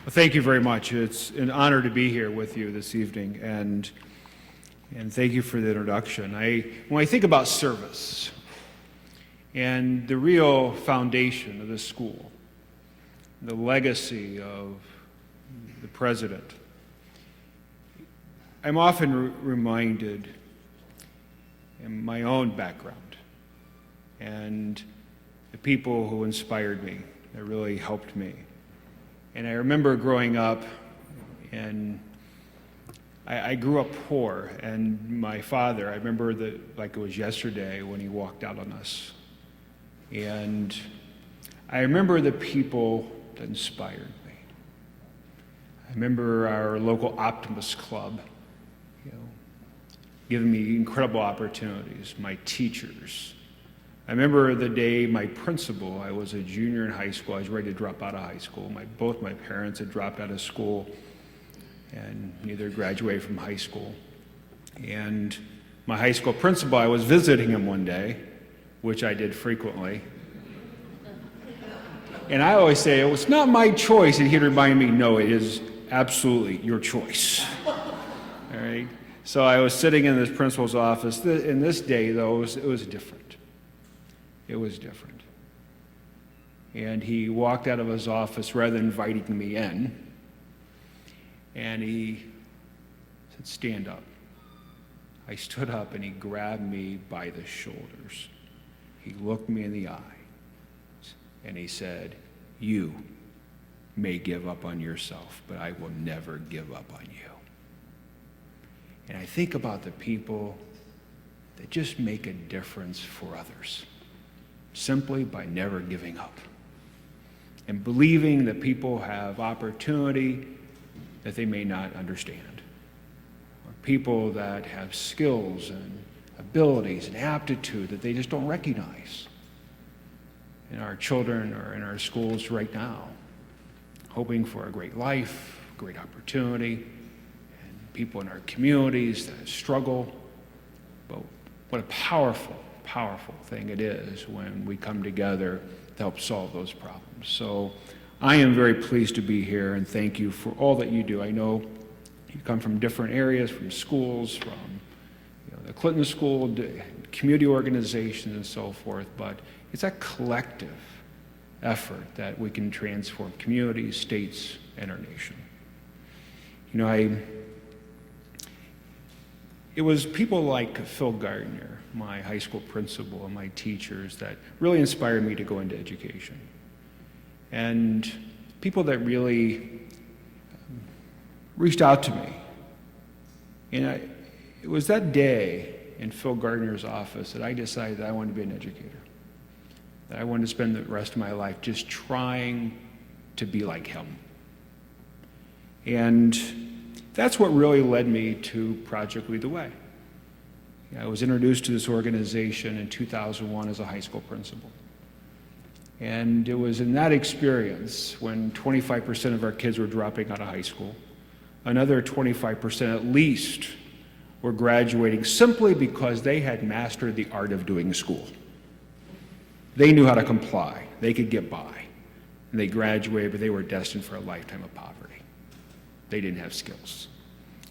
Well, thank you very much. It's an honor to be here with you this evening, and thank you for the introduction. When I think about service and the real foundation of this school, the legacy of the president, I'm often reminded in my own background and the people who inspired me, that really helped me. And I remember growing up, and I grew up poor, and my father, I remember like it was yesterday when he walked out on us. And I remember the people that inspired me. I remember our local Optimist Club, giving me incredible opportunities, my teachers. I remember the day my principal, I was a junior in high school, I was ready to drop out of high school. Both my parents had dropped out of school and neither graduated from high school. And my high school principal, I was visiting him one day, which I did frequently. And I always say, it was not my choice, and he'd remind me, no, it is absolutely your choice. All right? So I was sitting in this principal's office, and this day, though, it was different. It was different. And he walked out of his office rather than inviting me in, and he said, stand up. I stood up, and he grabbed me by the shoulders. He looked me in the eye, and he said, you may give up on yourself, but I will never give up on you. And I think about the people that just make a difference for others, simply by never giving up and believing that people have opportunity that they may not understand, or people that have skills and abilities and aptitude that they just don't recognize. And our children are in our schools right now, hoping for a great life, great opportunity, and people in our communities that struggle. But what a powerful thing it is when we come together to help solve those problems. So I am very pleased to be here, and thank you for all that you do. I know you come from different areas, from schools, from the Clinton School, community organizations, and so forth, but it's that collective effort that we can transform communities, states, and our nation. It was people like Phil Gardner, my high school principal, and my teachers that really inspired me to go into education. And people that really reached out to me. And it was that day in Phil Gardner's office that I decided that I wanted to be an educator, that I wanted to spend the rest of my life just trying to be like him. And that's what really led me to Project Lead the Way. I was introduced to this organization in 2001 as a high school principal. And it was in that experience when 25% of our kids were dropping out of high school, another 25% at least were graduating simply because they had mastered the art of doing school. They knew how to comply, they could get by, and they graduated, but they were destined for a lifetime of poverty. They didn't have skills.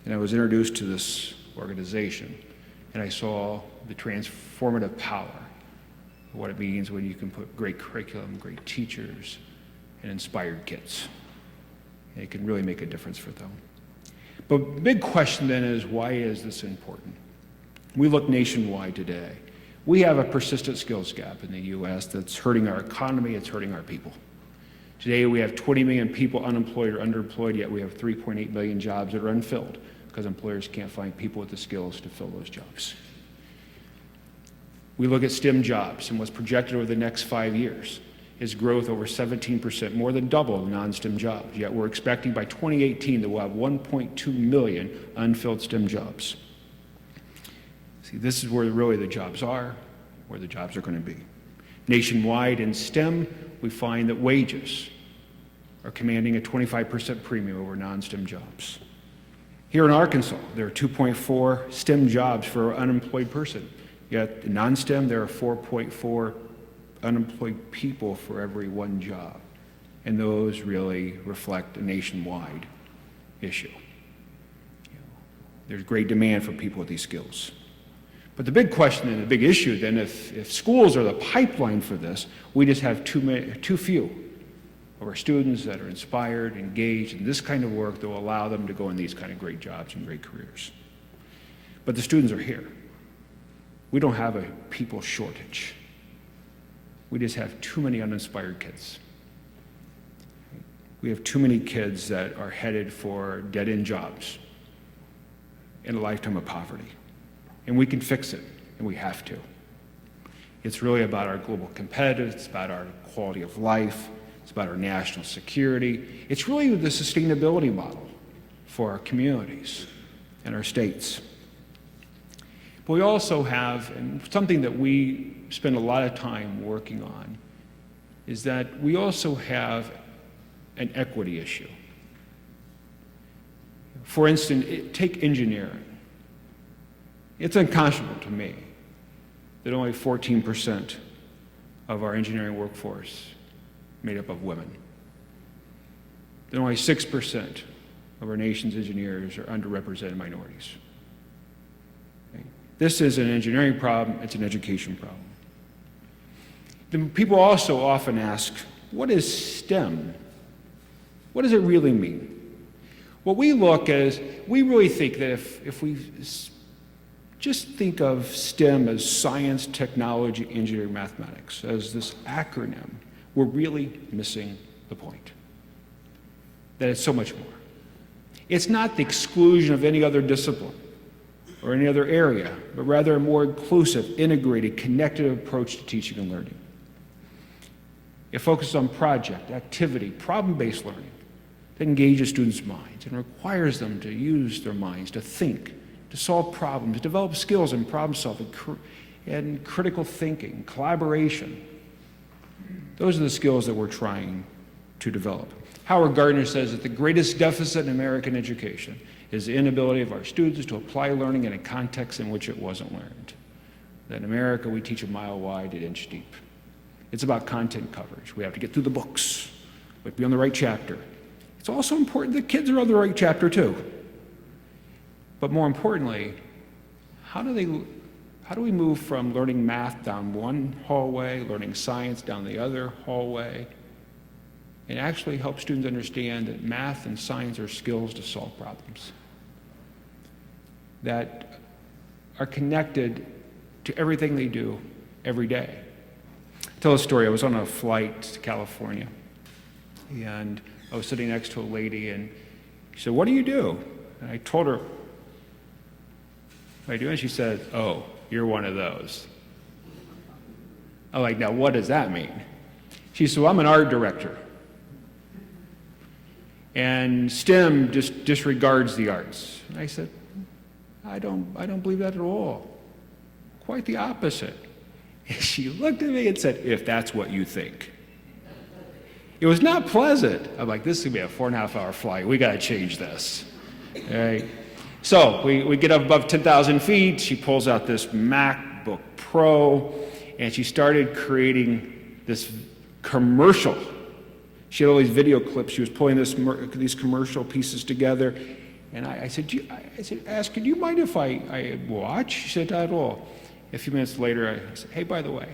And I was introduced to this organization, and I saw the transformative power of what it means when you can put great curriculum, great teachers, and inspired kids. And it can really make a difference for them. But the big question then is, why is this important? We look nationwide today. We have a persistent skills gap in the U.S. that's hurting our economy, it's hurting our people. Today we have 20 million people unemployed or underemployed, yet we have 3.8 million jobs that are unfilled because employers can't find people with the skills to fill those jobs. We look at STEM jobs, and what's projected over the next 5 years is growth over 17%, more than double the non-STEM jobs, yet we're expecting by 2018 that we'll have 1.2 million unfilled STEM jobs. See, this is where really the jobs are, where the jobs are going to be. Nationwide in STEM, we find that wages are commanding a 25% premium over non-STEM jobs. Here in Arkansas, there are 2.4 STEM jobs for an unemployed person, yet in non-STEM, there are 4.4 unemployed people for every one job. and those really reflect a nationwide issue. There's great demand for people with these skills. But the big question and the big issue then, if schools are the pipeline for this, we just have too few of our students that are inspired, engaged in this kind of work that will allow them to go in these kind of great jobs and great careers. But the students are here. We don't have a people shortage. We just have too many uninspired kids. We have too many kids that are headed for dead-end jobs and a lifetime of poverty. And we can fix it, and we have to. It's really about our global competitiveness, it's about our quality of life, it's about our national security. It's really the sustainability model for our communities and our states. But we also have, and something that we spend a lot of time working on, is that we also have an equity issue. For instance, take engineering. It's unconscionable to me that only 14% of our engineering workforce made up of women. That only 6% of our nation's engineers are underrepresented minorities. Okay? This is an engineering problem, it's an education problem. Then people also often ask, what is STEM? What does it really mean? What we look at is, we really think that if we just think of STEM as science, technology, engineering, mathematics, as this acronym, we're really missing the point. That it's so much more. It's not the exclusion of any other discipline or any other area, but rather a more inclusive, integrated, connected approach to teaching and learning. It focuses on project, activity, problem-based learning that engages students' minds and requires them to use their minds to think, to solve problems, to develop skills in problem solving and critical thinking, collaboration. Those are the skills that we're trying to develop. Howard Gardner says that the greatest deficit in American education is the inability of our students to apply learning in a context in which it wasn't learned. That in America, we teach a mile wide, an inch deep. It's about content coverage. We have to get through the books. We have to be on the right chapter. It's also important that kids are on the right chapter too. But more importantly, how do we move from learning math down one hallway, learning science down the other hallway, and actually help students understand that math and science are skills to solve problems that are connected to everything they do every day. I'll tell a story. I was on a flight to California, and I was sitting next to a lady, and she said, "What do you do?" And I told her what I do, and she said, "Oh, you're one of those." I'm like, "Now what does that mean?" She said, "Well, I'm an art director. And STEM just disregards the arts." And I said, I don't believe that at all. Quite the opposite. And she looked at me and said, "If that's what you think." It was not pleasant. I'm like, this is gonna be a 4.5-hour flight. We gotta change this. All right. So we get up above 10,000 feet. She pulls out this MacBook Pro, and she started creating this commercial. She had all these video clips. She was pulling these commercial pieces together. And I said, "Ask, do you mind if I watch?" She said, "Not at all." A few minutes later, I said, "Hey, by the way,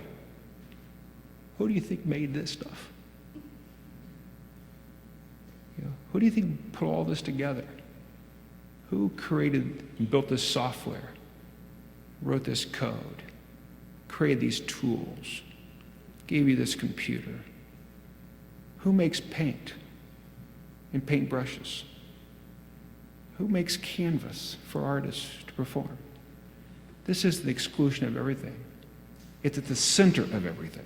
who do you think made this stuff? Who do you think put all this together? Who created and built this software, wrote this code, created these tools, gave you this computer? Who makes paint and paint brushes? Who makes canvas for artists to perform?" This is the exclusion of everything. It's at the center of everything.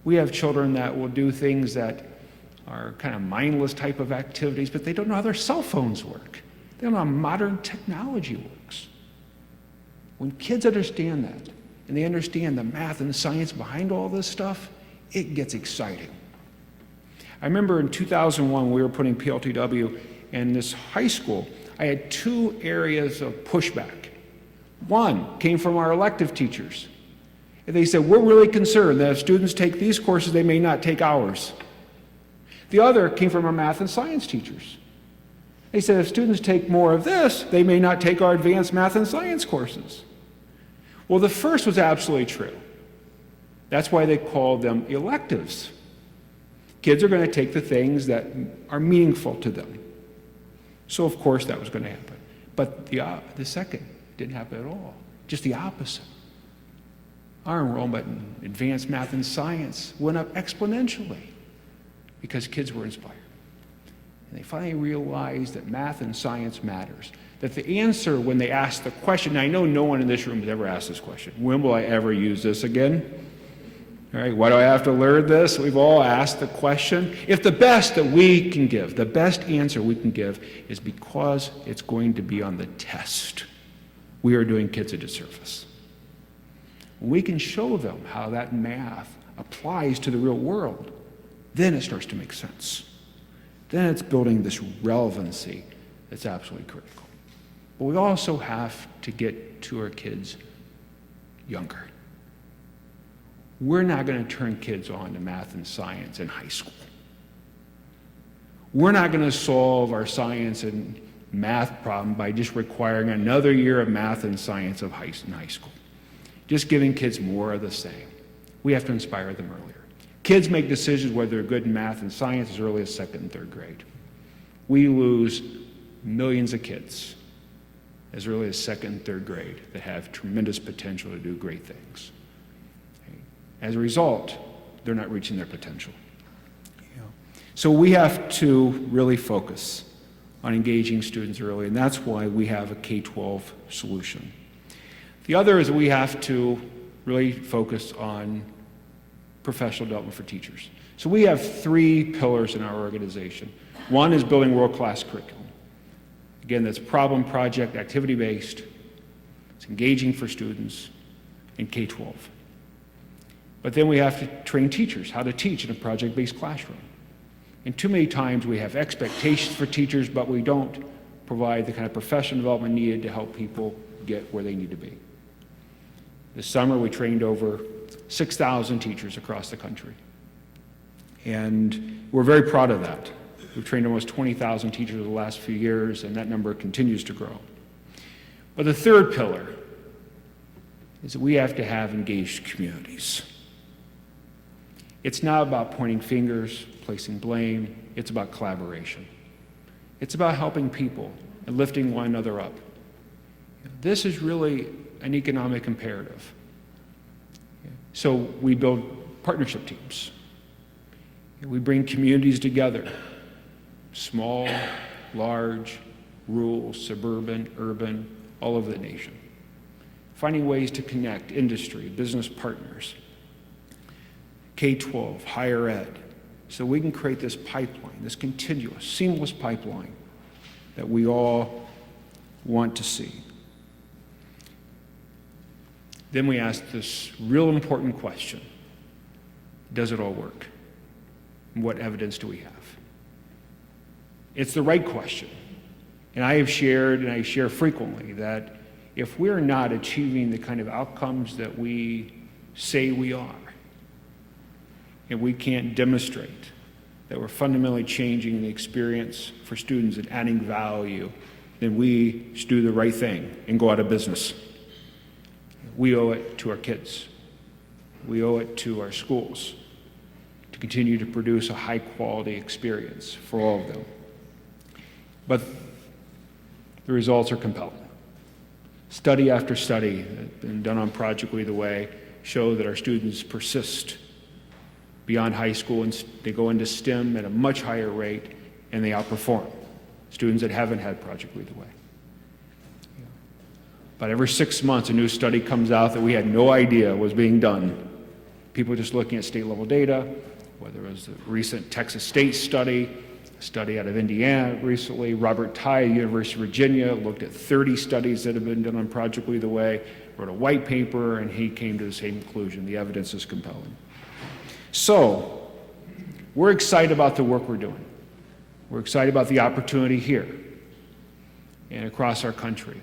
We have children that will do things that are kind of mindless type of activities, but they don't know how their cell phones work. They don't know how modern technology works. When kids understand that, and they understand the math and the science behind all this stuff, it gets exciting. I remember in 2001, we were putting PLTW in this high school. I had 2 areas of pushback. One came from our elective teachers. And they said, "We're really concerned that if students take these courses, they may not take ours." The other came from our math and science teachers. They said if students take more of this, they may not take our advanced math and science courses. Well, the first was absolutely true. That's why they called them electives. Kids are going to take the things that are meaningful to them. So, of course, that was going to happen. But the second didn't happen at all. Just the opposite. Our enrollment in advanced math and science went up exponentially because kids were inspired. And they finally realized that math and science matters. That the answer when they asked the question, I know no one in this room has ever asked this question, when will I ever use this again? All right, why do I have to learn this? We've all asked the question. If the best that we can give, the best answer we can give is because it's going to be on the test, we are doing kids a disservice. We can show them how that math applies to the real world, then it starts to make sense. Then it's building this relevancy that's absolutely critical. But we also have to get to our kids younger. We're not going to turn kids on to math and science in high school. We're not going to solve our science and math problem by just requiring another year of math and science in high school. Just giving kids more of the same. We have to inspire them earlier. Kids make decisions whether they're good in math and science as early as second and third grade. We lose millions of kids as early as second and third grade that have tremendous potential to do great things. As a result, they're not reaching their potential. So we have to really focus on engaging students early, and that's why we have a K-12 solution. The other is we have to really focus on professional development for teachers. So we have 3 pillars in our organization. One is building world-class curriculum. Again, that's problem, project, activity-based. It's engaging for students in K-12. But then we have to train teachers how to teach in a project-based classroom. And too many times we have expectations for teachers, but we don't provide the kind of professional development needed to help people get where they need to be. This summer we trained over 6,000 teachers across the country. And we're very proud of that. We've trained almost 20,000 teachers over the last few years, and that number continues to grow. But the third pillar is that we have to have engaged communities. It's not about pointing fingers, placing blame. It's about collaboration. It's about helping people and lifting one another up. This is really an economic imperative. So we build partnership teams. We bring communities together, small, large, rural, suburban, urban, all over the nation. Finding ways to connect industry, business partners, K-12, higher ed, so we can create this pipeline, this continuous, seamless pipeline that we all want to see. Then we ask this real important question: does it all work? And what evidence do we have? It's the right question. And I have shared, and I share frequently, that if we're not achieving the kind of outcomes that we say we are, and we can't demonstrate that we're fundamentally changing the experience for students and adding value, then we should do the right thing and go out of business. We owe it to our kids. We owe it to our schools to continue to produce a high-quality experience for all of them. But the results are compelling. Study after study that's been done on Project Lead the Way show that our students persist beyond high school, and they go into STEM at a much higher rate, and they outperform students that haven't had Project Lead the Way. But every 6 months, a new study comes out that we had no idea was being done. People just looking at state-level data, whether it was the recent Texas State study, a study out of Indiana recently, Robert Tye, University of Virginia, looked at 30 studies that have been done on Project Lead the Way, wrote a white paper, and he came to the same conclusion: the evidence is compelling. So, we're excited about the work we're doing. We're excited about the opportunity here and across our country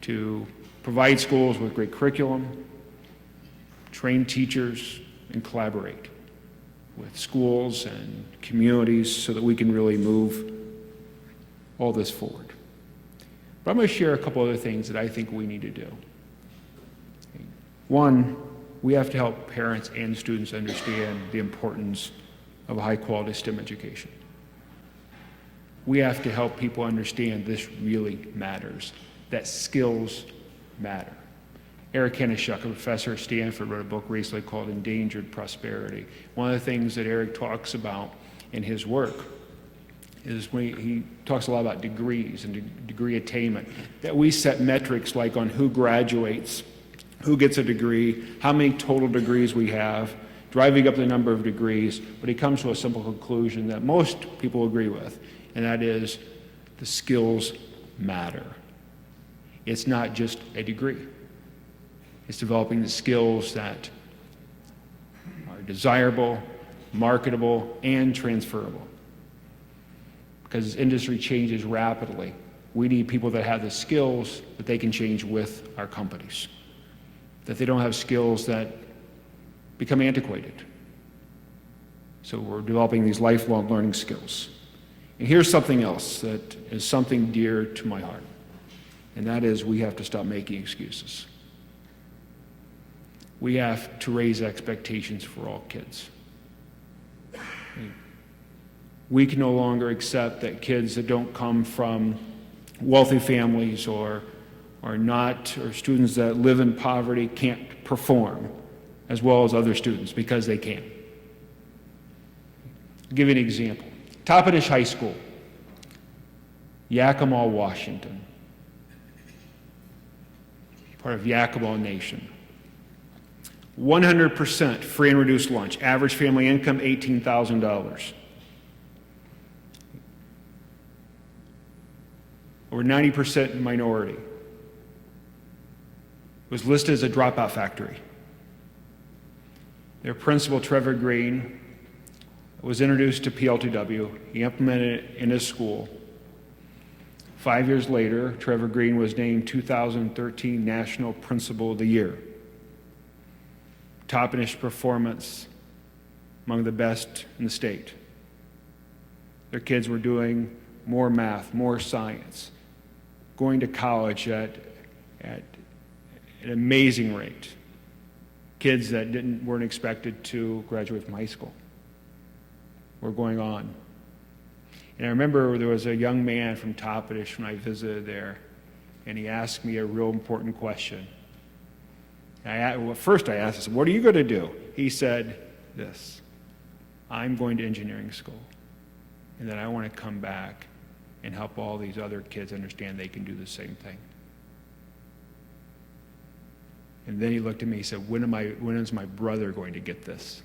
to provide schools with great curriculum, train teachers, and collaborate. with schools and communities so that we can really move all this forward. But I'm going to share a couple other things that I think we need to do. One, we have to help parents and students understand the importance of a high-quality STEM education. We have to help people understand this really matters, that skills matter. Eric Hanishuk, a professor at Stanford, wrote a book recently called Endangered Prosperity. One of the things that Eric talks about in his work is when he talks a lot about degrees and degree attainment, that we set metrics like on who graduates, who gets a degree, how many total degrees we have, driving up the number of degrees, but he comes to a simple conclusion that most people agree with, and that is the skills matter. It's not just a degree. It's developing the skills that are desirable, marketable, and transferable. Because as industry changes rapidly, we need people that have the skills that they can change with our companies. That they don't have skills that become antiquated. So we're developing these lifelong learning skills. And here's something else that is something dear to my heart, and that is we have to stop making excuses. We have to raise expectations for all kids. We can no longer accept that kids that don't come from wealthy families or students that live in poverty can't perform as well as other students because they can. I'll give you an example. Toppenish High School, Yakima, Washington, part of Yakima Nation. 100% free and reduced lunch. Average family income, $18,000. Over 90% minority. It was listed as a dropout factory. Their principal, Trevor Green, was introduced to PLTW. He implemented it in his school. 5 years later, Trevor Green was named 2013 National Principal of the Year. Toppenish performance among the best in the state. Their kids were doing more math, more science, going to college at an amazing rate. Kids that weren't expected to graduate from high school were going on. And I remember there was a young man from Toppenish when I visited there, and he asked me a real important question. First I asked him, what are you going to do? He said this, I'm going to engineering school, and then I want to come back and help all these other kids understand they can do the same thing. And then he looked at me, he said, when is my brother going to get this?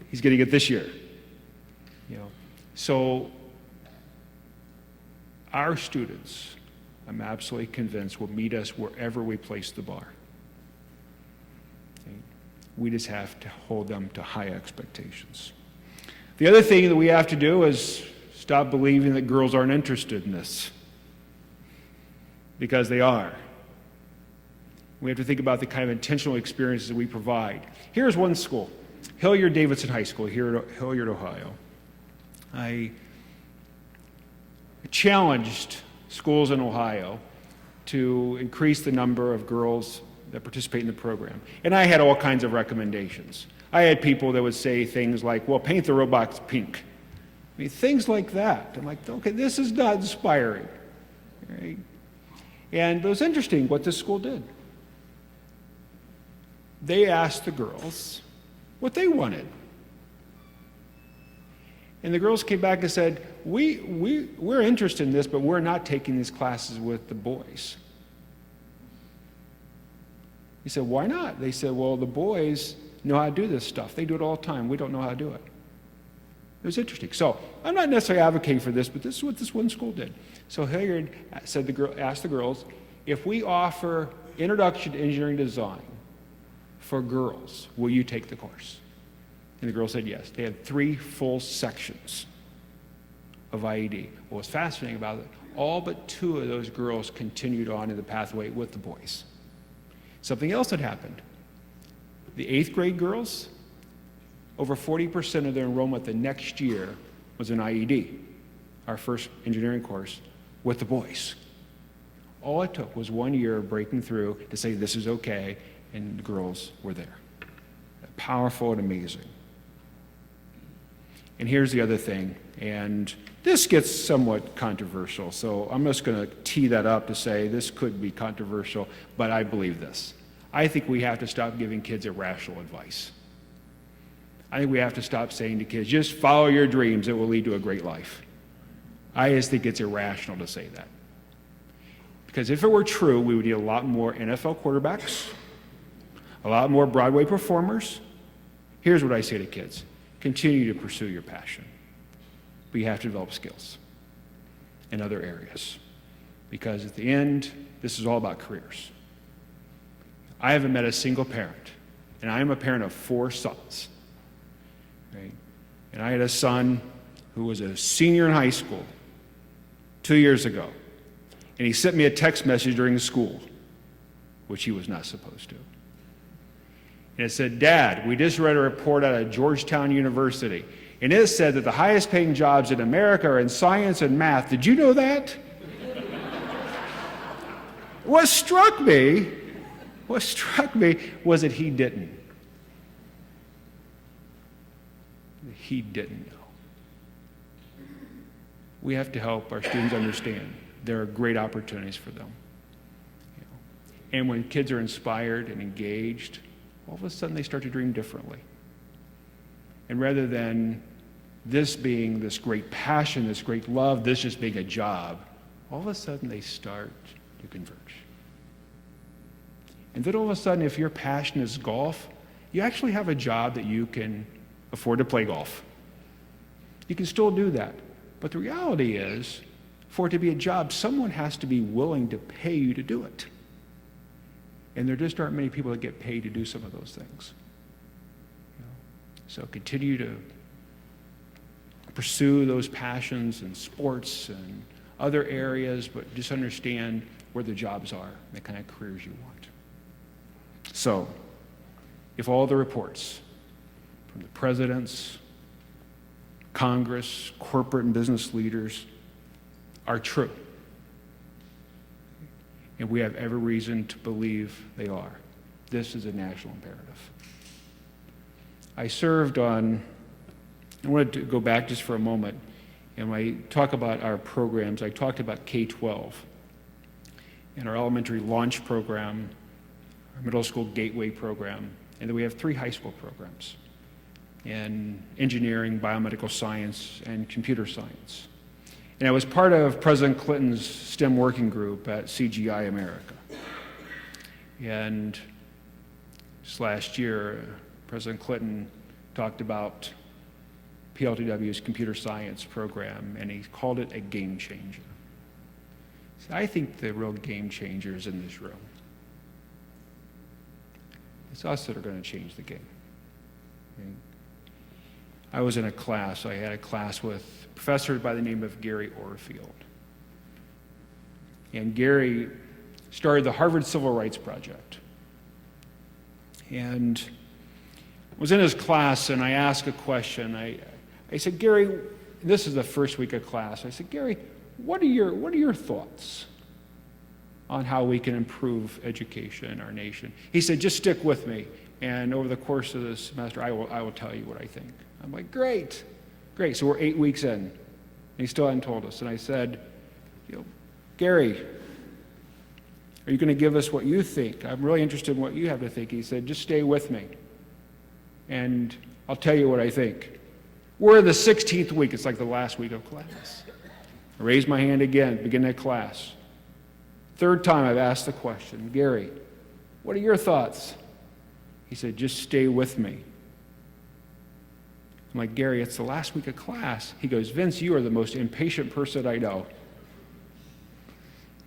He's getting it this year. So our students, I'm absolutely convinced, will meet us wherever we place the bar. Okay? We just have to hold them to high expectations. The other thing that we have to do is stop believing that girls aren't interested in this, because they are. We have to think about the kind of intentional experiences that we provide. Here's one school, Hilliard-Davidson High School here at Hilliard, Ohio. I challenged schools in Ohio to increase the number of girls that participate in the program. And I had all kinds of recommendations. I had people that would say things like, well, paint the robots pink. I mean, things like that. I'm like, okay, this is not inspiring. Right? And it was interesting what this school did. They asked the girls what they wanted. And the girls came back and said, we're interested in this, but we're not taking these classes with the boys. He said, why not? They said, well, the boys know how to do this stuff. They do it all the time. We don't know how to do it. It was interesting. So I'm not necessarily advocating for this, but this is what this one school did. So Hilliard asked the girls, if we offer Introduction to Engineering Design for girls, will you take the course? And the girls said yes. They had 3 full sections of IED. What was fascinating about it, all but 2 of those girls continued on in the pathway with the boys. Something else had happened. The 8th grade girls, over 40% of their enrollment the next year was in IED, our first engineering course, with the boys. All it took was 1 year of breaking through to say this is okay, and the girls were there. Powerful and amazing. And here's the other thing, and this gets somewhat controversial, so I'm just going to tee that up to say this could be controversial, but I believe this. I think we have to stop giving kids irrational advice. I think we have to stop saying to kids, just follow your dreams, it will lead to a great life. I just think it's irrational to say that. Because if it were true, we would need a lot more NFL quarterbacks, a lot more Broadway performers. Here's what I say to kids. Continue to pursue your passion, but you have to develop skills in other areas. Because at the end, this is all about careers. I haven't met a single parent, and I am a parent of 4 sons. Right? And I had a son who was a senior in high school 2 years ago, and he sent me a text message during the school, which he was not supposed to. And it said, "Dad, we just read a report out of Georgetown University, and it said that the highest paying jobs in America are in science and math. Did you know that?" What struck me was that he didn't. He didn't know. We have to help our students understand there are great opportunities for them. And when kids are inspired and engaged, all of a sudden they start to dream differently. And rather than this being this great passion, this great love, this just being a job, all of a sudden they start to converge. And then all of a sudden, if your passion is golf, you actually have a job that you can afford to play golf. You can still do that. But the reality is, for it to be a job, someone has to be willing to pay you to do it. And there just aren't many people that get paid to do some of those things. So continue to pursue those passions in sports and other areas, but just understand where the jobs are, the kind of careers you want. So, if all the reports from the presidents, Congress, corporate and business leaders are true, and we have every reason to believe they are, this is a national imperative. I wanted to go back just for a moment, and when I talk about our programs, I talked about K-12 and our elementary launch program, our middle school gateway program, and then we have 3 high school programs in engineering, biomedical science, and computer science. And I was part of President Clinton's STEM working group at CGI America. And just last year, President Clinton talked about PLTW's computer science program, and he called it a game changer. So I think the real game changer is in this room. It's us that are going to change the game. Okay? I was in a class, I had a class with a professor by the name of Gary Orfield. And Gary started the Harvard Civil Rights Project. And I was in his class and I asked a question. I said, "Gary," this is the first week of class, I said, "Gary, what are your thoughts on how we can improve education in our nation?" He said, "Just stick with me, and over the course of this semester, I will tell you what I think." I'm like, great. So we're 8 weeks in, and he still hadn't told us. And I said, "Gary, are you going to give us what you think? I'm really interested in what you have to think." He said, "Just stay with me, and I'll tell you what I think." We're in the 16th week. It's like the last week of class. I raised my hand again, beginning of class. 3rd time I've asked the question, "Gary, what are your thoughts?" He said, "Just stay with me." I'm like, "Gary, it's the last week of class." He goes, "Vince, you are the most impatient person I know."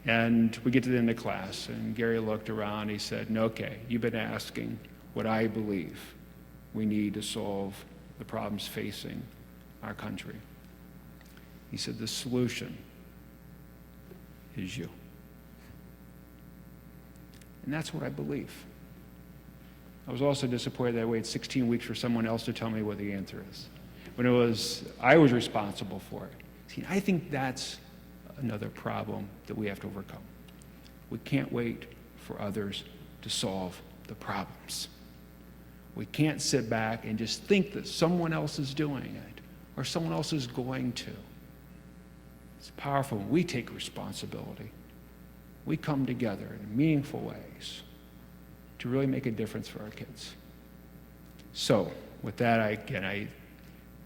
And we get to the end of class, and Gary looked around. He said, "Okay, you've been asking what I believe we need to solve the problems facing our country." He said, "The solution is you." And that's what I believe. I was also disappointed that I waited 16 weeks for someone else to tell me what the answer is, when I was responsible for it. See, I think that's another problem that we have to overcome. We can't wait for others to solve the problems. We can't sit back and just think that someone else is doing it or someone else is going to. It's powerful when we take responsibility. We come together in meaningful ways to really make a difference for our kids. So, with that, I'm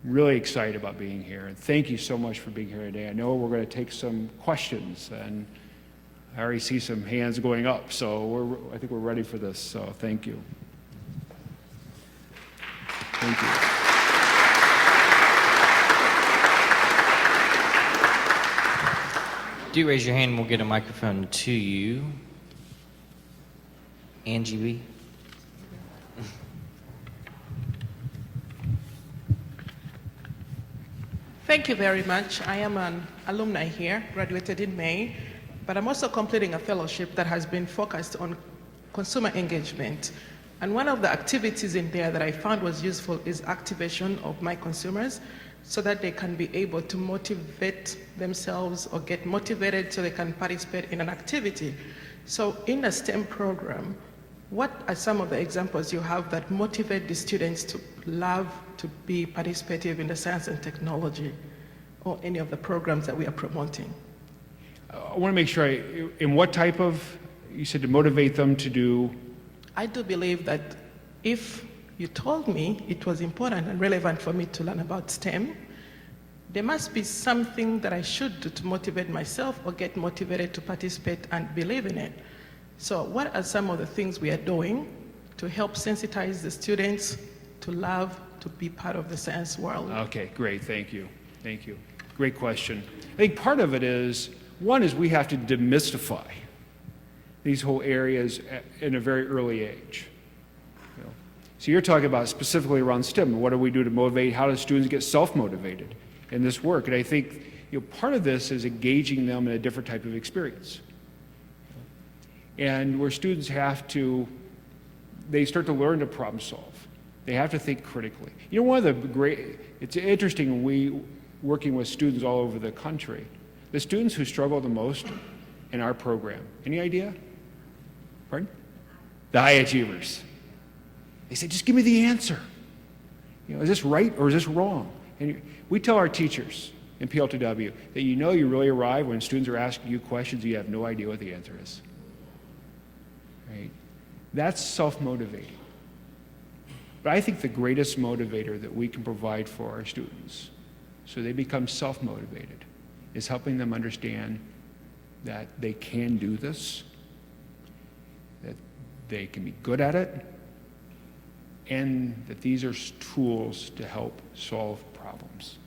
really excited about being here. And thank you so much for being here today. I know we're going to take some questions, and I already see some hands going up, so I think we're ready for this. So, thank you. Thank you. Do raise your hand and we'll get a microphone to you. Angie B. Thank you very much. I am an alumni here, graduated in May, but I'm also completing a fellowship that has been focused on consumer engagement. And one of the activities in there that I found was useful is activation of my consumers so that they can be able to motivate themselves or get motivated so they can participate in an activity. So in a STEM program, what are some of the examples you have that motivate the students to love to be participative in the science and technology or any of the programs that we are promoting? I want to make sure, in what type of, you said to motivate them to do? I do believe that if you told me it was important and relevant for me to learn about STEM, there must be something that I should do to motivate myself or get motivated to participate and believe in it. So what are some of the things we are doing to help sensitize the students to love to be part of the science world? Okay, great, thank you. Thank you. Great question. I think part of it is, one is we have to demystify these whole areas in a very early age. So you're talking about specifically around STEM. What do we do to motivate? How do students get self-motivated in this work? And I think part of this is engaging them in a different type of experience. And where students they start to learn to problem solve. They have to think critically. It's interesting when we working with students all over the country, the students who struggle the most in our program, any idea? Pardon? The high achievers. They say, just give me the answer. Is this right or is this wrong? And we tell our teachers in PLTW that you really arrive when students are asking you questions you have no idea what the answer is. Right? That's self-motivating. But I think the greatest motivator that we can provide for our students so they become self-motivated is helping them understand that they can do this, that they can be good at it, and that these are tools to help solve problems.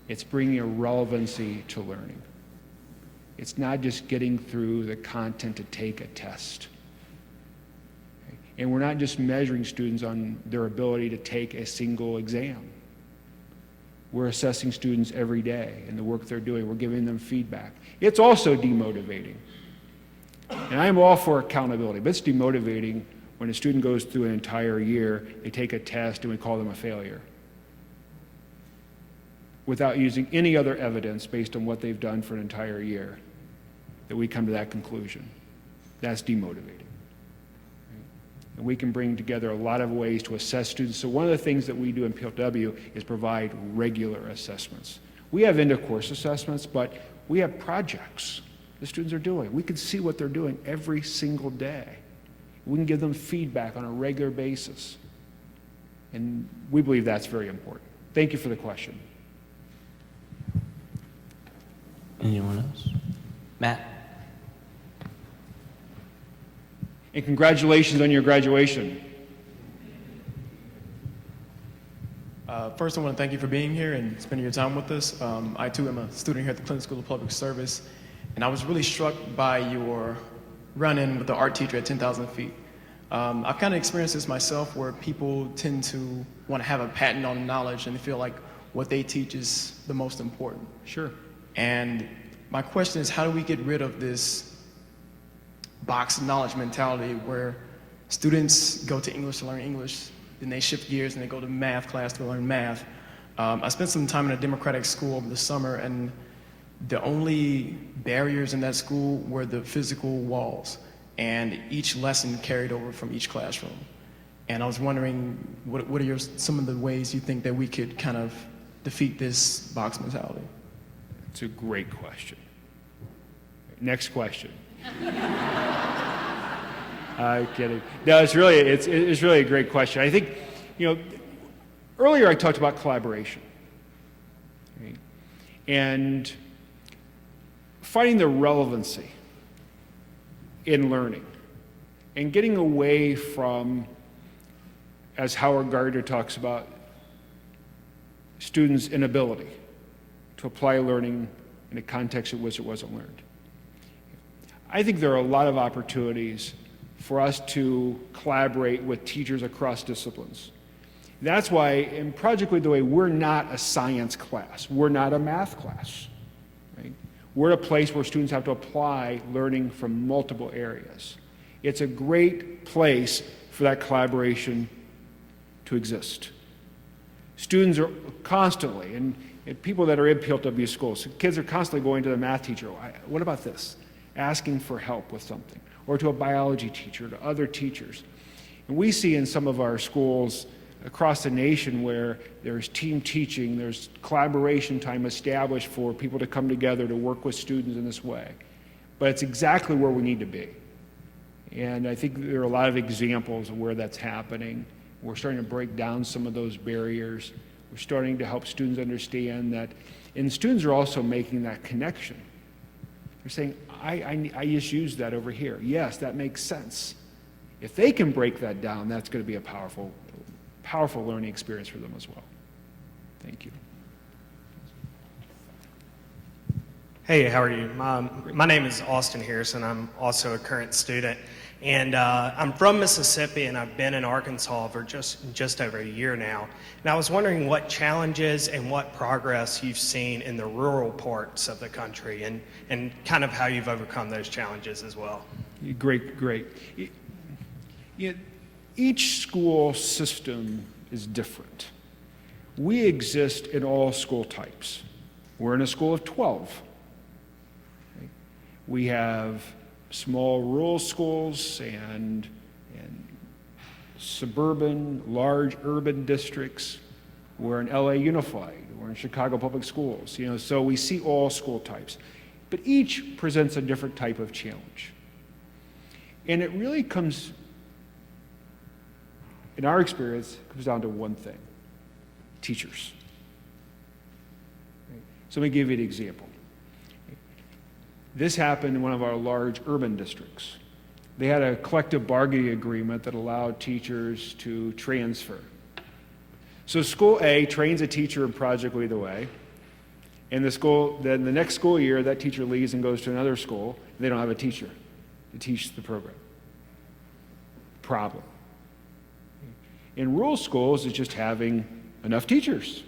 It's bringing a relevancy to learning. It's not just getting through the content to take a test. And we're not just measuring students on their ability to take a single exam. We're assessing students every day and the work they're doing. We're giving them feedback. It's also demotivating. And I'm all for accountability, but it's demotivating when a student goes through an entire year, they take a test, and we call them a failure, without using any other evidence based on what they've done for an entire year, that we come to that conclusion. That's demotivating. And we can bring together a lot of ways to assess students. So one of the things that we do in PLTW is provide regular assessments. We have end-of-course assessments, but we have projects the students are doing. We can see what they're doing every single day. We can give them feedback on a regular basis. And we believe that's very important. Thank you for the question. Anyone else? Matt? And congratulations on your graduation. First, I want to thank you for being here and spending your time with us. I, too, am a student here at the Clinton School of Public Service, and I was really struck by your run-in with the art teacher at 10,000 feet. I've kind of experienced this myself, where people tend to want to have a patent on knowledge, and they feel like what they teach is the most important. Sure. And my question is, how do we get rid of this box knowledge mentality where students go to English to learn English, then they shift gears and they go to math class to learn math. I spent some time in a democratic school over the summer, and the only barriers in that school were the physical walls, and each lesson carried over from each classroom. And I was wondering, what are some of the ways you think that we could kind of defeat this box mentality? It's a great question. Next question. I'm kidding. No, it's really a great question. I think, earlier I talked about collaboration, right? And finding the relevancy in learning and getting away from, as Howard Gardner talks about, students' inability to apply learning in a context in which it wasn't learned. I think there are a lot of opportunities for us to collaborate with teachers across disciplines. That's why in Project Lead the Way, we're not a science class. We're not a math class. Right? We're a place where students have to apply learning from multiple areas. It's a great place for that collaboration to exist. Students are constantly, and people that are in PLTW schools, kids are constantly going to the math teacher, what about this? Asking for help with something, or to a biology teacher, to other teachers. And we see in some of our schools across the nation where there's team teaching, there's collaboration time established for people to come together to work with students in this way. But it's exactly where we need to be. And I think there are a lot of examples of where that's happening. We're starting to break down some of those barriers. We're starting to help students understand that, and students are also making that connection. They're saying, I just used that over here. Yes, that makes sense. If they can break that down, that's going to be a powerful learning experience for them as well. Thank you. Hey, how are you? My name is Austin Harrison. I'm also a current student. And I'm from Mississippi, and I've been in Arkansas for just over a year now. And I was wondering what challenges and what progress you've seen in the rural parts of the country, and kind of how you've overcome those challenges as well. Great. Each school system is different. We exist in all school types. We're in a school of 12. We have small rural schools and suburban, large urban districts. We're in LA Unified. We're in Chicago Public Schools. So we see all school types. But each presents a different type of challenge. And it really comes, in our experience, comes down to one thing: teachers. So let me give you an example. This happened in one of our large urban districts. They had a collective bargaining agreement that allowed teachers to transfer. So school A trains a teacher in Project Lead the Way, and then the next school year, that teacher leaves and goes to another school, and they don't have a teacher to teach the program. Problem. In rural schools, it's just having enough teachers.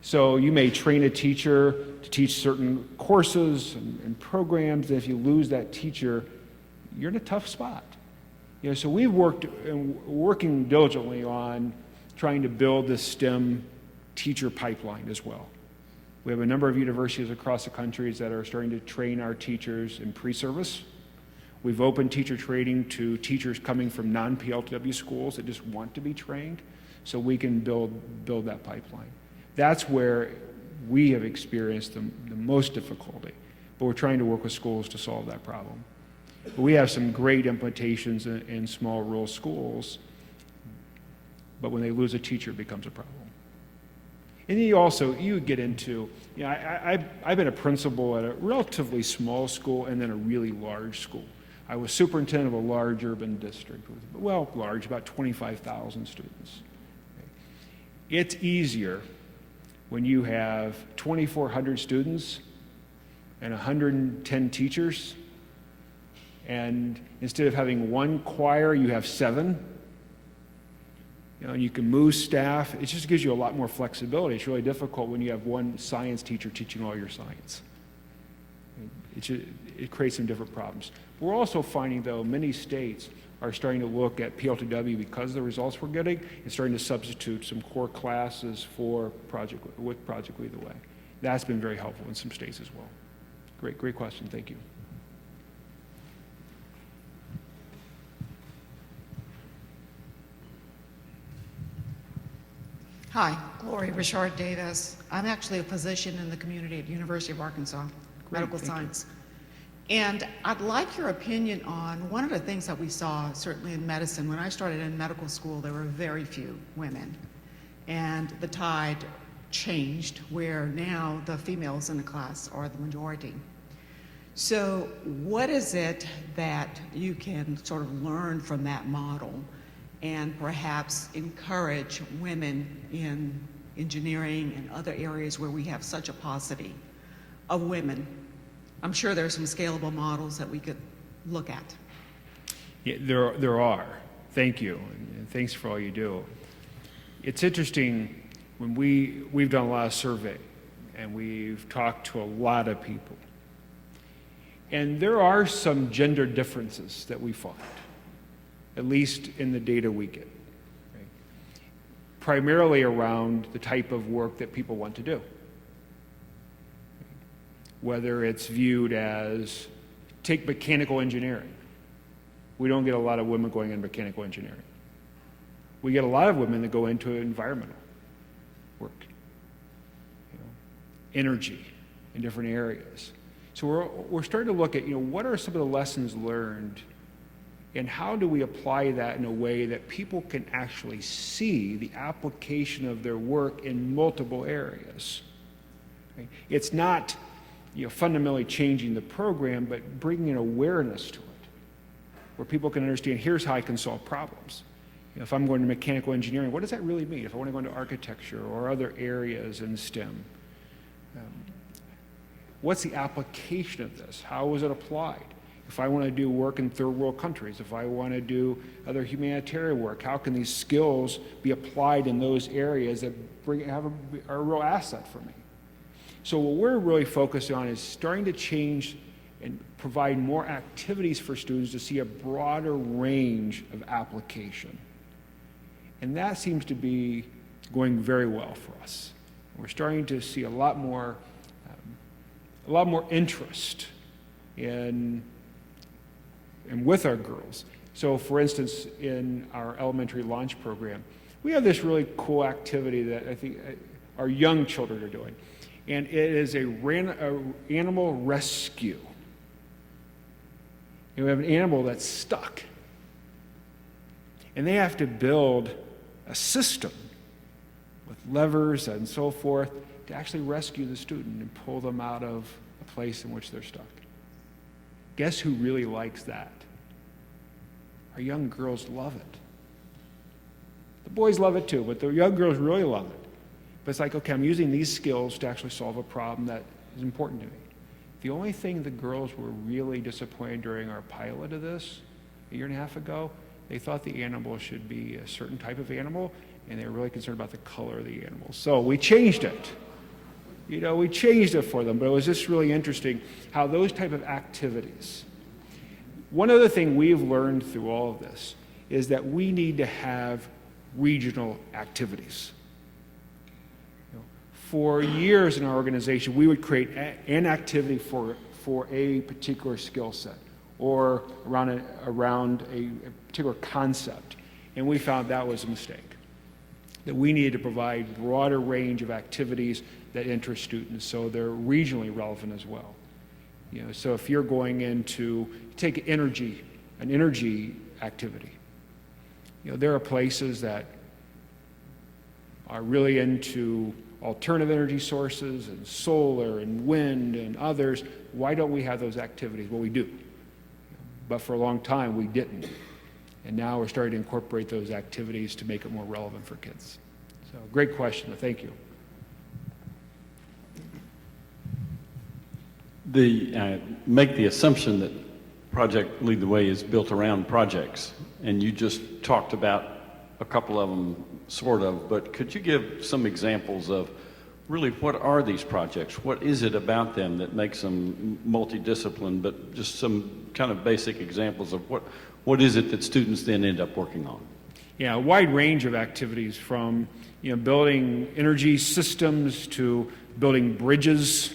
So you may train a teacher to teach certain courses and programs, and if you lose that teacher, you're in a tough spot. So we've working diligently on trying to build this STEM teacher pipeline as well. We have a number of universities across the country that are starting to train our teachers in pre-service. We've opened teacher training to teachers coming from non-PLTW schools that just want to be trained, so we can build that pipeline. That's where we have experienced the most difficulty, but we're trying to work with schools to solve that problem. But we have some great implementations in small rural schools, but when they lose a teacher, it becomes a problem. And you get into, I've been a principal at a relatively small school and then a really large school. I was superintendent of a large urban district, large, about 25,000 students. It's easier when you have 2,400 students and 110 teachers, and instead of having one choir, you have 7. You can move staff. It just gives you a lot more flexibility. It's really difficult when you have one science teacher teaching all your science. it creates some different problems. We're also finding, though, many states are starting to look at PLTW because of the results we're getting and starting to substitute some core classes for Project Lead the Way. That's been very helpful in some states as well. Great question. Thank you. Hi, Gloria Richard Davis. I'm actually a physician in the community at University of Arkansas, medical science. And I'd like your opinion on one of the things that we saw, certainly in medicine. When I started in medical school, there were very few women. And the tide changed where now the females in the class are the majority. So what is it that you can sort of learn from that model and perhaps encourage women in engineering and other areas where we have such a paucity of women? I'm sure there's some scalable models that we could look at. Yeah, there are. Thank you, and thanks for all you do. It's interesting, when we've done a lot of survey, and we've talked to a lot of people, and there are some gender differences that we find, at least in the data we get, right? Primarily around the type of work that people want to do. Whether it's viewed as, take mechanical engineering. We don't get a lot of women going into mechanical engineering. We get a lot of women that go into environmental work, energy in different areas. So we're starting to look at, what are some of the lessons learned and how do we apply that in a way that people can actually see the application of their work in multiple areas. Right? It's not fundamentally changing the program, but bringing awareness to it, where people can understand, here's how I can solve problems. If I'm going to mechanical engineering, what does that really mean? If I want to go into architecture or other areas in STEM, what's the application of this? How is it applied? If I want to do work in third world countries, if I want to do other humanitarian work, how can these skills be applied in those areas that are a real asset for me? So what we're really focused on is starting to change and provide more activities for students to see a broader range of application. And that seems to be going very well for us. We're starting to see a lot more interest in with our girls. So for instance, in our elementary launch program, we have this really cool activity that I think our young children are doing. And it is a animal rescue. And we have an animal that's stuck. And they have to build a system with levers and so forth to actually rescue the student and pull them out of a place in which they're stuck. Guess who really likes that? Our young girls love it. The boys love it too, but the young girls really love it. But it's like, okay, I'm using these skills to actually solve a problem that is important to me. The only thing the girls were really disappointed during our pilot of this a year and a half ago, they thought the animal should be a certain type of animal, and they were really concerned about the color of the animal. So we changed it. We changed it for them, but it was just really interesting how those type of activities. One other thing we've learned through all of this is that we need to have regional activities. For years in our organization, we would create an activity for a particular skill set or around a particular concept, and we found that was a mistake. That we needed to provide broader range of activities that interest students, so they're regionally relevant as well. So if you're going into take an energy activity, there are places that are really into alternative energy sources and solar and wind and others. Why don't we have those activities? Well, we do. But for a long time, we didn't. And now we're starting to incorporate those activities to make it more relevant for kids. So great question. Thank you. Make the assumption that Project Lead the Way is built around projects, and you just talked about a couple of them, sort of, but could you give some examples of really, what are these projects? What is it about them that makes them multidiscipline, but just some kind of basic examples of what is it that students then end up working on? Yeah, a wide range of activities from, building energy systems to building bridges,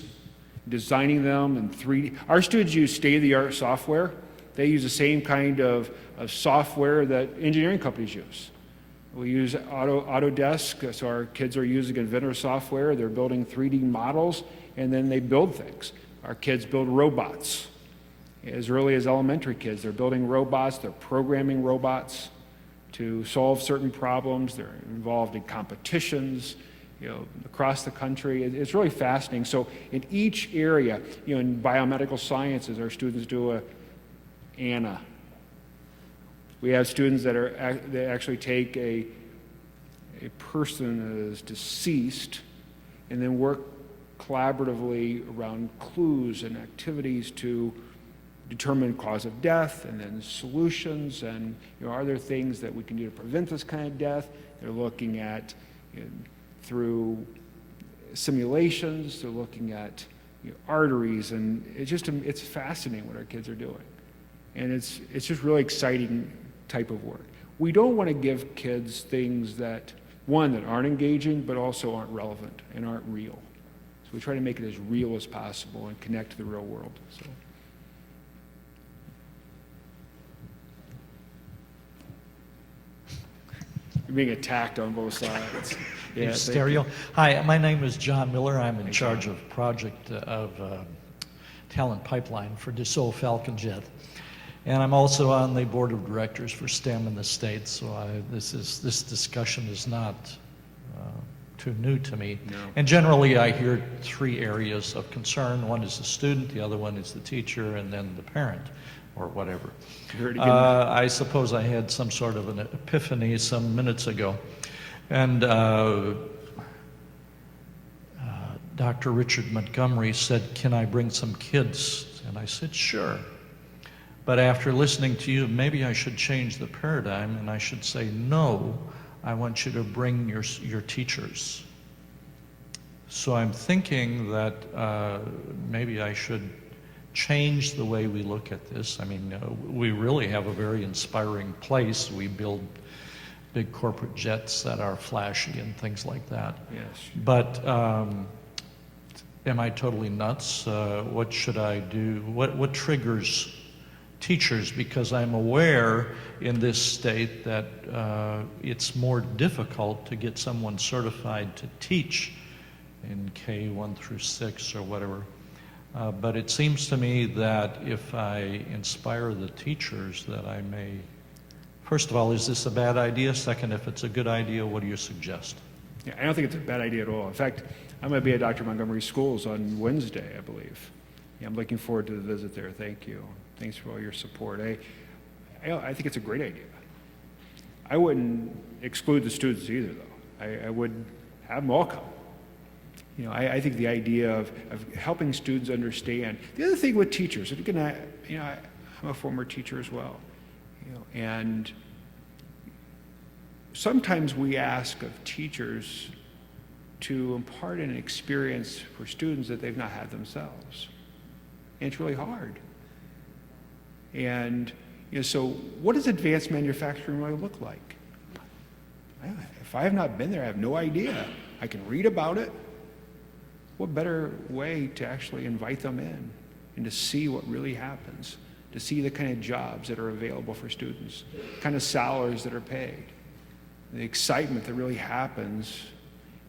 designing them in 3D. Our students use state-of-the-art software. They use the same kind of software that engineering companies use. We use Autodesk, so our kids are using inventor software. They're building 3D models, and then they build things. Our kids build robots. As early as elementary kids, they're building robots, they're programming robots to solve certain problems. They're involved in competitions, across the country. It's really fascinating. So in each area, in biomedical sciences, our students do ANA. We have students that actually take a person that is deceased and then work collaboratively around clues and activities to determine cause of death and then solutions, and are there things that we can do to prevent this kind of death? They're looking at through simulations, they're looking at arteries, and it's fascinating what our kids are doing. And it's just really exciting type of work. We don't want to give kids things that aren't engaging, but also aren't relevant and aren't real. So we try to make it as real as possible and connect to the real world. So. You're being attacked on both sides. Yeah, Stereo. Hi, my name is John Miller. I'm in charge of project of talent pipeline for Dassault Falcon Jet. And I'm also on the board of directors for STEM in the States, so this discussion is not too new to me. No. And generally I hear 3 areas of concern. One is the student, the other one is the teacher, and then the parent, or whatever. You heard it again. I suppose I had some sort of an epiphany some minutes ago. And Dr. Richard Montgomery said, "Can I bring some kids?" And I said, "Sure." But after listening to you, maybe I should change the paradigm and I should say, "No, I want you to bring your teachers." So I'm thinking that maybe I should change the way we look at this. I mean, we really have a very inspiring place. We build big corporate jets that are flashy and things like that. Yes. But am I totally nuts? What should I do? What triggers teachers? Because I'm aware in this state that it's more difficult to get someone certified to teach in K1 through 6 or whatever. But it seems to me that if I inspire the teachers, that I may, first of all, is this a bad idea? Second, if it's a good idea, what do you suggest? Yeah, I don't think it's a bad idea at all. In fact, I'm going to be at Dr. Montgomery's schools on Wednesday, I believe. Yeah, I'm looking forward to the visit there. Thank you. Thanks for all your support. I think it's a great idea. I wouldn't exclude the students either, though. I would have them all come. I think the idea of helping students understand. The other thing with teachers, and again, I'm a former teacher as well, and sometimes we ask of teachers to impart an experience for students that they've not had themselves. And it's really hard. And so what does advanced manufacturing really look like? If I have not been there, I have no idea. I can read about it. What better way to actually invite them in and to see what really happens, to see the kind of jobs that are available for students, the kind of salaries that are paid, the excitement that really happens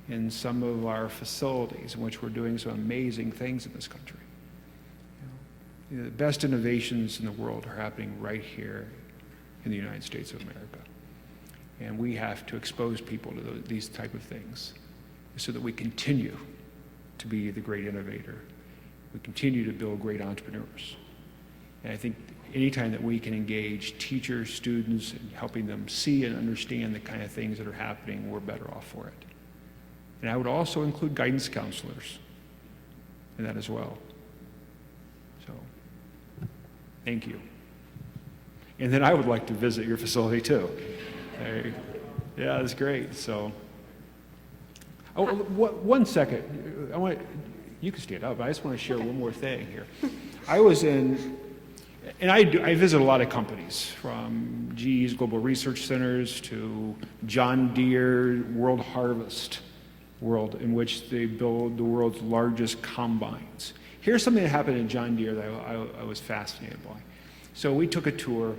in some of our facilities in which we're doing some amazing things in this country. The best innovations in the world are happening right here in the United States of America. And we have to expose people to these type of things so that we continue to be the great innovator. We continue to build great entrepreneurs. And I think anytime that we can engage teachers, students, and helping them see and understand the kind of things that are happening, we're better off for it. And I would also include guidance counselors in that as well. So, thank you. And then I would like to visit your facility too. Yeah, that's great. So, Oh, one second. You can stand up. I just want to share one more thing here. I was in, and I visit a lot of companies, from GE's Global Research Centers to John Deere, World Harvest World, in which they build the world's largest combines. Here's something that happened in John Deere that I was fascinated by. So we took a tour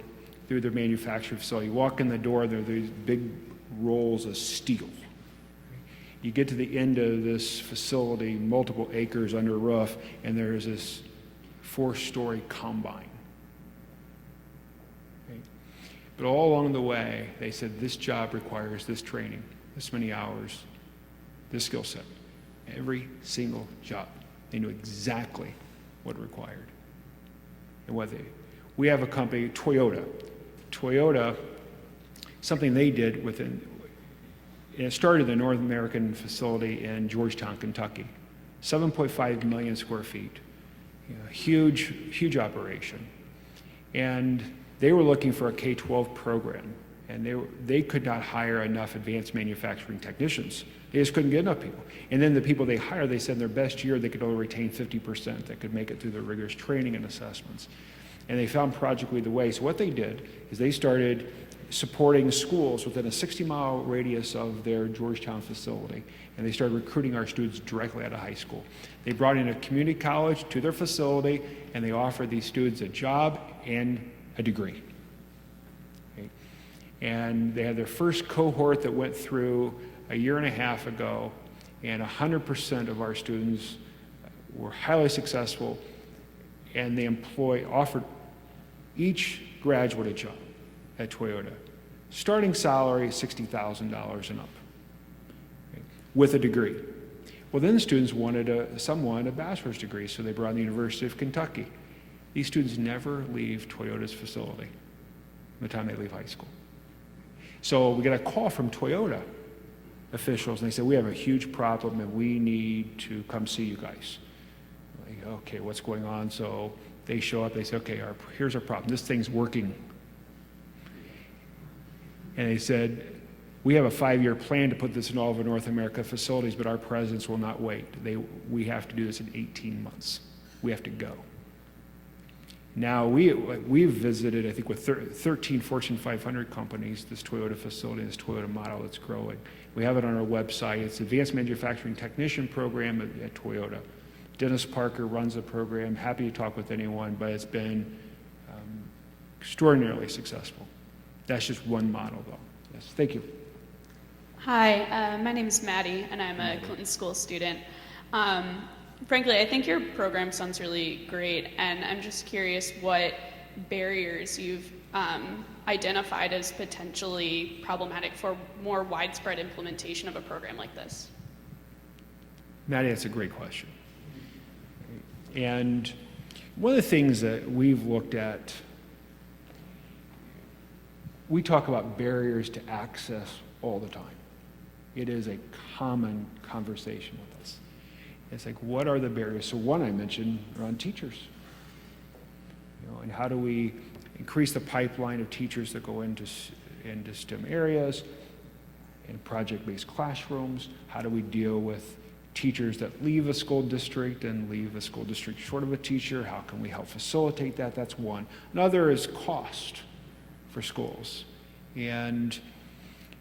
through their manufacturing facility. You walk in the door, there are these big rolls of steel. You get to the end of this facility, multiple acres under a roof, and there's this 4-story combine. Okay? But all along the way, they said this job requires this training, this many hours, this skill set. Every single job. They knew exactly what it required. And we have a company, Toyota. Toyota, something they did within, and it started in the North American facility in Georgetown, Kentucky. 7.5 million square feet. Huge operation. And they were looking for a K-12 program, and they could not hire enough advanced manufacturing technicians. They just couldn't get enough people. And then the people they hired, they said in their best year, they could only retain 50% that could make it through the rigorous training and assessments. And they found Project Lead the Way. So what they did is they started supporting schools within a 60-mile radius of their Georgetown facility. And they started recruiting our students directly out of high school. They brought in a community college to their facility, and they offered these students a job and a degree. Okay? And they had their first cohort that went through a year and a half ago, and 100% of our students were highly successful, and they offered each graduate a job at Toyota. Starting salary, $60,000 and up, okay, with a degree. Well, then the students wanted some wanted a bachelor's degree, so they brought in the University of Kentucky. These students never leave Toyota's facility by the time they leave high school. So we got a call from Toyota officials, and they said, we have a huge problem and we need to come see you guys. Like, okay, what's going on? So they show up, they say, okay, here's our problem. This thing's working. And they said, we have a 5-year plan to put this in all of our North America facilities, but our presidents will not wait. We have to do this in 18 months. We have to go. Now, we've visited, I think, with 13 Fortune 500 companies, this Toyota facility, this Toyota model that's growing. We have it on our website. It's Advanced Manufacturing Technician Program at Toyota. Dennis Parker runs the program. Happy to talk with anyone, but it's been extraordinarily successful. That's just one model, though. Yes, thank you. Hi, my name is Maddie, and I'm a Clinton School student. Frankly, I think your program sounds really great, and I'm just curious what barriers you've identified as potentially problematic for more widespread implementation of a program like this. Maddie, that's a great question. And one of the things that we've looked at, we talk about barriers to access all the time. It is a common conversation with us. It's like, what are the barriers? So one I mentioned around teachers. And how do we increase the pipeline of teachers that go into STEM areas, in project-based classrooms? How do we deal with teachers that leave a school district and leave a school district short of a teacher? How can we help facilitate that? That's one. Another is cost for schools. And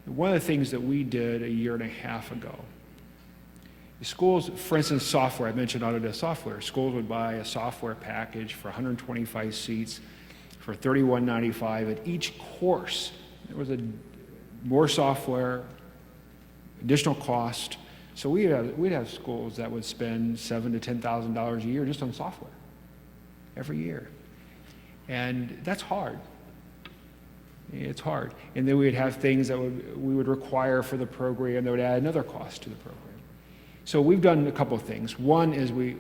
one of the things that we did a year and a half ago, schools, for instance, software, I mentioned Autodesk software. Schools would buy a software package for 125 seats for $31.95 at each course. There was more software, additional cost. So we'd have schools that would spend $7,000 to $10,000 a year just on software every year. And that's hard. It's hard. And then we'd have things that we would require for the program that would add another cost to the program. So we've done a couple of things. One is we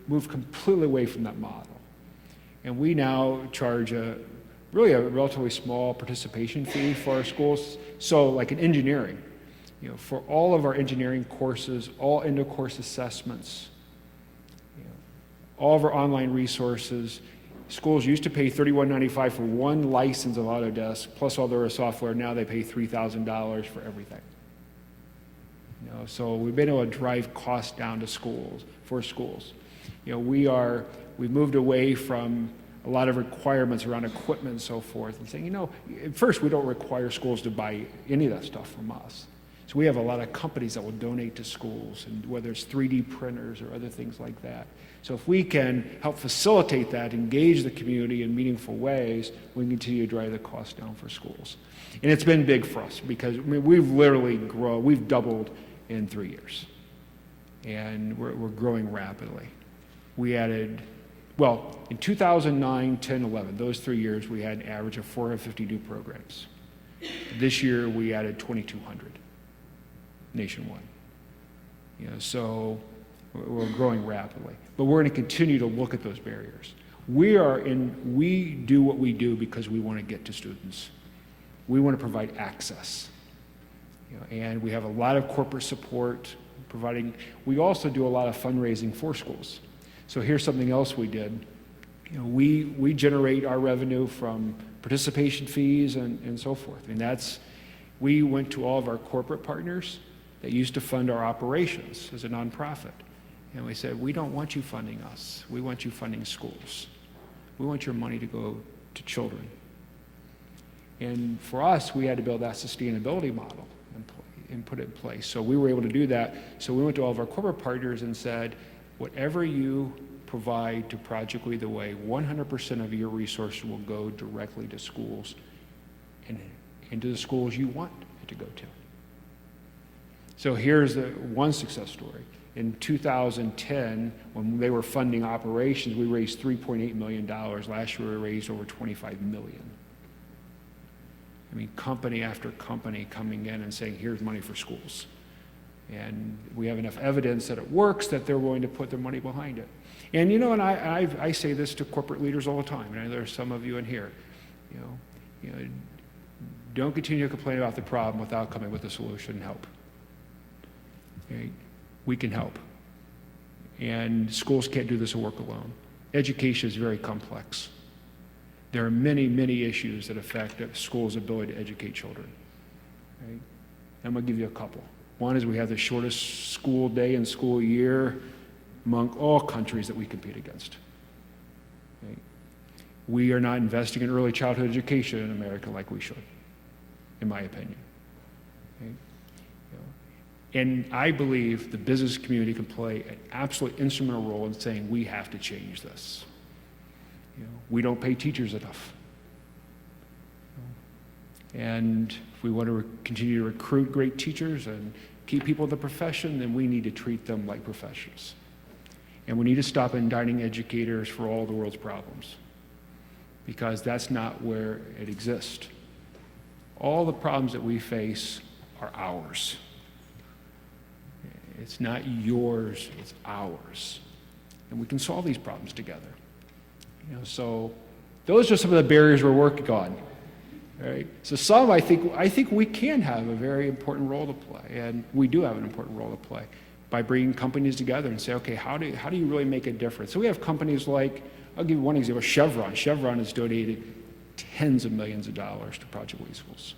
moved completely away from that model. And we now charge a relatively small participation fee for our schools. So like in engineering, for all of our engineering courses, all end-of-course assessments, all of our online resources, schools used to pay $31.95 for one license of Autodesk, plus all their software. Now they pay $3,000 for everything. So we've been able to drive costs down to schools, for schools. We've moved away from a lot of requirements around equipment and so forth, and saying, at first we don't require schools to buy any of that stuff from us. So we have a lot of companies that will donate to schools, and whether it's 3D printers or other things like that. So if we can help facilitate that, engage the community in meaningful ways, we can continue to drive the cost down for schools. And it's been big for us because we've doubled in 3 years. And we're growing rapidly. We added, in 2009, 10, 11, those 3 years, we had an average of 450 new programs. This year, we added 2,200 nationwide. So we're growing rapidly. But we're going to continue to look at those barriers. We do what we do because we want to get to students. We want to provide access. And we have a lot of corporate support providing. We also do a lot of fundraising for schools. So here's something else we did. We generate our revenue from participation fees and so forth. We went to all of our corporate partners that used to fund our operations as a nonprofit. And we said, we don't want you funding us. We want you funding schools. We want your money to go to children. And for us, we had to build that sustainability model and put it in place. So we were able to do that. So we went to all of our corporate partners and said, whatever you provide to Project Lead the Way, 100% of your resources will go directly to schools and into the schools you want it to go to. So here's one success story. In 2010, when they were funding operations, we raised $3.8 million. Last year, we raised over $25 million. Company after company coming in and saying, here's money for schools. And we have enough evidence that it works that they're willing to put their money behind it. And I say this to corporate leaders all the time, and I know there's some of you in here. Don't continue to complain about the problem without coming with a solution and help. Okay? We can help. And schools can't do this work alone. Education is very complex. There are many, many issues that affect a school's ability to educate children. Right? I'm going to give you a couple. One is we have the shortest school day and school year among all countries that we compete against. Right? We are not investing in early childhood education in America like we should, in my opinion. Okay? And I believe the business community can play an absolutely instrumental role in saying we have to change this. We don't pay teachers enough. And if we want to continue to recruit great teachers and keep people in the profession, then we need to treat them like professionals. And we need to stop indicting educators for all the world's problems, because that's not where it exists. All the problems that we face are ours. It's not yours, it's ours. And we can solve these problems together. So those are some of the barriers we're working on. Right? So some, I think we can have a very important role to play, and we do have an important role to play by bringing companies together and say, okay, how do you really make a difference? So we have companies like, I'll give you one example, Chevron. Chevron has donated tens of millions of dollars to Project Lead Schools.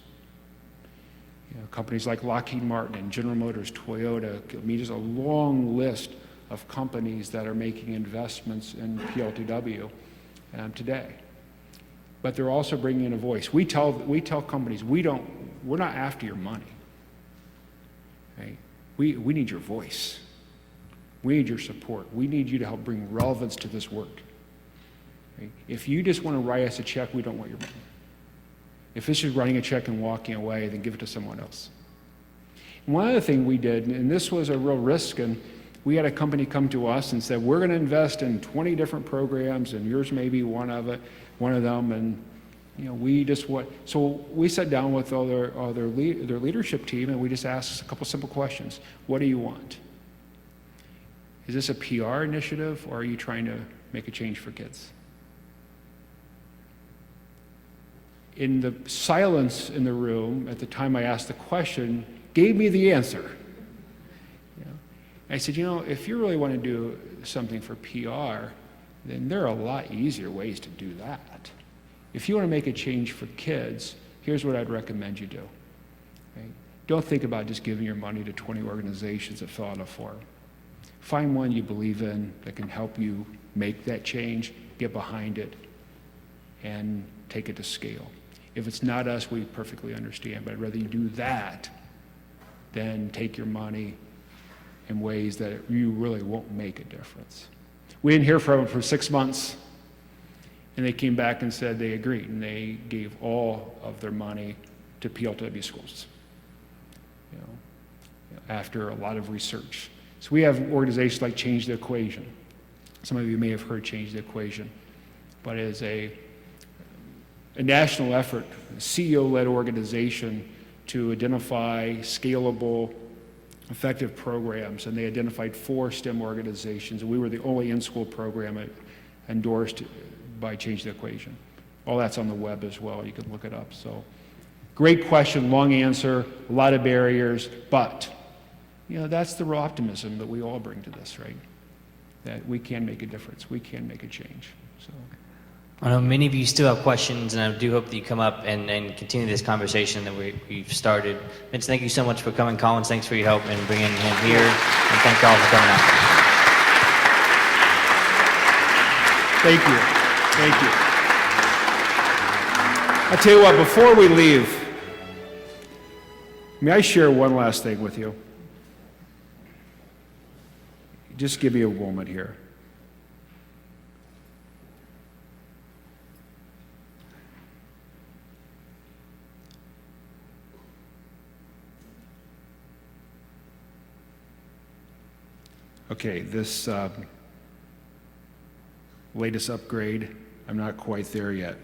Companies like Lockheed Martin and General Motors, Toyota, there's a long list of companies that are making investments in PLTW today. But they're also bringing in a voice. We tell companies, we're not after your money. Right? We need your voice. We need your support. We need you to help bring relevance to this work. Right? If you just want to write us a check, we don't want your money. If it's just writing a check and walking away, then give it to someone else. And one other thing we did, and this was a real risk, and we had a company come to us and said, we're going to invest in 20 different programs, and yours may be one of them, and so we sat down with their leadership team, and we just asked a couple simple questions. What do you want? Is this a PR initiative, or are you trying to make a change for kids? In the silence in the room at the time I asked the question, gave me the answer. I said, if you really want to do something for PR, then there are a lot easier ways to do that. If you want to make a change for kids, here's what I'd recommend you do. Right? don't think about just giving your money to 20 organizations that fill out a form. Find one you believe in that can help you make that change, get behind it, and take it to scale. If it's not us, we perfectly understand, but I'd rather you do that than take your money in ways that you really won't make a difference. We didn't hear from them for 6 months, and they came back and said they agreed, and they gave all of their money to PLTW schools, after a lot of research. So we have organizations like Change the Equation. Some of you may have heard Change the Equation, but it is a national effort, a CEO-led organization to identify scalable, effective programs, and they identified 4 STEM organizations, and we were the only in-school program endorsed by Change the Equation. All that's on the web as well. You can look it up. So, great question, long answer, a lot of barriers, but that's the real optimism that we all bring to this, right? That we can make a difference, we can make a change. So, I know many of you still have questions, and I do hope that you come up and continue this conversation that we've started. Vince, thank you so much for coming. Collins, thanks for your help in bringing him here, and thank you all for coming out. Thank you. Thank you. I'll tell you what, before we leave, may I share one last thing with you? Just give me a moment here. Okay, this latest upgrade, I'm not quite there yet.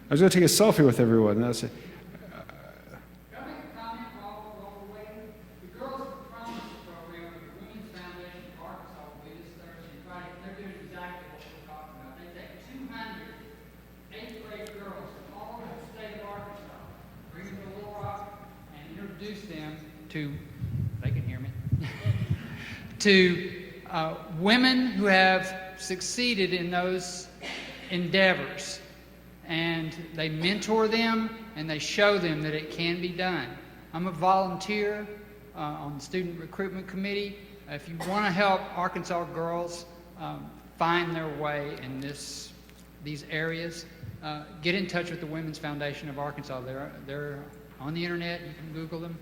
I was going to take a selfie with everyone. That's it. Can I make a comment while we're waiting? The Girls with Promise program of the Women's Foundation of Arkansas will be this Thursday and Friday. They're doing exactly what we're talking about. They take 200 eighth-grade girls from all over the state of Arkansas, bring them to Little Rock, and introduce them to, they can hear me, to women who have succeeded in those endeavors. And they mentor them, and they show them that it can be done. I'm a volunteer on the Student Recruitment Committee. If you want to help Arkansas girls find their way in these areas, get in touch with the Women's Foundation of Arkansas. They're on the internet. You can Google them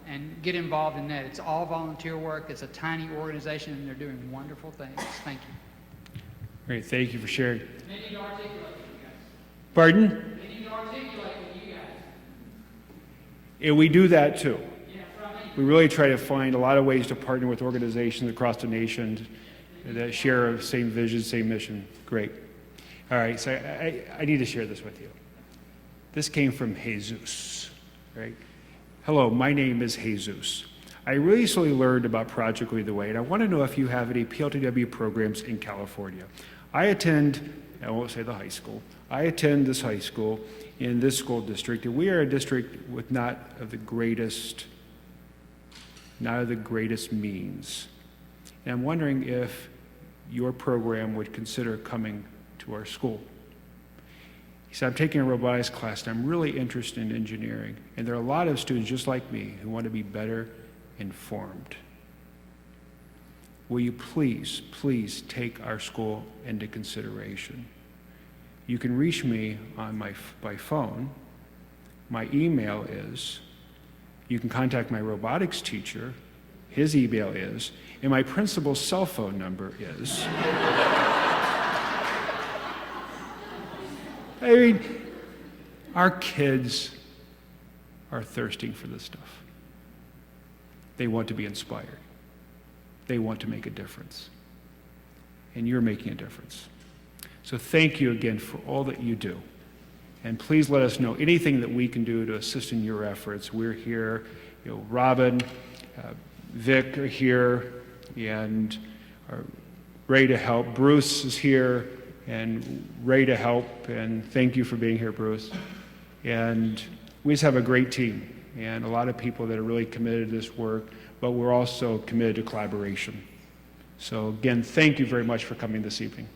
and get involved in that. It's all volunteer work. It's a tiny organization, and they're doing wonderful things. Thank you. Great, thank you for sharing. They need to articulate with you guys. Pardon? They need to articulate with you guys. And we do that too. Yeah, from me. We really try to find a lot of ways to partner with organizations across the nation that share the same vision, same mission. Great. All right, so I need to share this with you. This came from Jesus, right? Hello, my name is Jesus. I recently learned about Project Lead the Way, and I want to know if you have any PLTW programs in California. I attend, I won't say the high school, I attend this high school in this school district, and we are a district with not of the greatest means. And I'm wondering if your program would consider coming to our school. He said, I'm taking a robotics class, and I'm really interested in engineering. And there are a lot of students just like me who want to be better informed. Will you please take our school into consideration? You can reach me on by phone. My email is, you can contact my robotics teacher, his email is, and my principal's cell phone number is. I mean, our kids are thirsting for this stuff. They want to be inspired. They want to make a difference. And you're making a difference. So thank you again for all that you do. And please let us know anything that we can do to assist in your efforts. We're here. Robin, Vic are here and are ready to help. Bruce is here and ready to help. And thank you for being here, Bruce. And we just have a great team and a lot of people that are really committed to this work, but we're also committed to collaboration. So again, thank you very much for coming this evening.